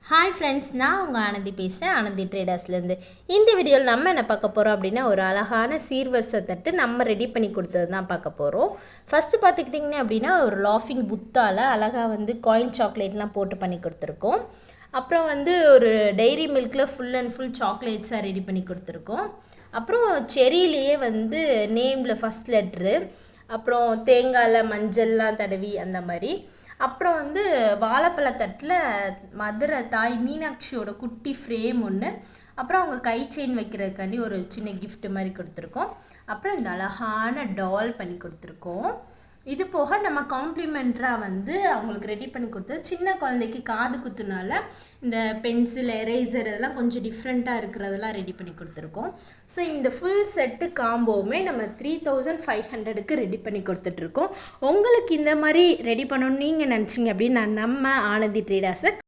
Hi friends, நான் உங்கள் ஆனந்தி பேசுகிறேன், ஆனந்தி ட்ரேடர்ஸ்லேருந்து. இந்த வீடியோவில் நம்ம என்ன பார்க்க போகிறோம் அப்படின்னா, ஒரு அழகான சீர்வரிசை தட்டு நம்ம ரெடி பண்ணி கொடுத்தது தான் பார்க்க போகிறோம். ஃபஸ்ட்டு பார்த்துக்கிட்டிங்கன்னா அப்படின்னா, ஒரு லாஃபிங் புத்தால் அழகாக காயின் சாக்லேட்லாம் போட்டு பண்ணி கொடுத்துருக்கோம். அப்புறம் ஒரு டைரி மில்கில் ஃபுல் அண்ட் ஃபுல் சாக்லேட்ஸாக ரெடி பண்ணி கொடுத்துருக்கோம். அப்புறம் செரியிலேயே நேமில் ஃபஸ்ட் லெட்ரு, அப்புறம் தேங்காயில் மஞ்சள்லாம் தடவி அந்த மாதிரி. அப்புறம் வாழைப்பழத்தட்டில் மதுரை தாய் மீனாட்சியோட குட்டி ஃப்ரேம் ஒன்று, அப்புறம் அவங்க கை செயின் வைக்கிறதுக்காண்டி ஒரு சின்ன கிஃப்ட் மாதிரி கொடுத்துருக்கோம். அப்புறம் இந்த அழகான டால் பண்ணி கொடுத்துருக்கோம். இது போக நம்ம காம்ப்ளிமெண்ட்ராக அவங்களுக்கு ரெடி பண்ணி கொடுத்தது, சின்ன குழந்தைக்கு காது குத்துனால இந்த பென்சில் எரேசர் இதெல்லாம் கொஞ்சம் டிஃப்ரெண்ட்டாக இருக்கிறதெல்லாம் ரெடி பண்ணி கொடுத்துருக்கோம். ஸோ இந்த ஃபுல் செட்டு காம்போவுமே நம்ம 3500க்கு ரெடி பண்ணி கொடுத்துட்ருக்கோம். உங்களுக்கு இந்த மாதிரி ரெடி பண்ணணும்னு நீங்கள் நினச்சிங்க அப்படின்னு நம்ம ஆனந்தி ட்ரேடர்ஸை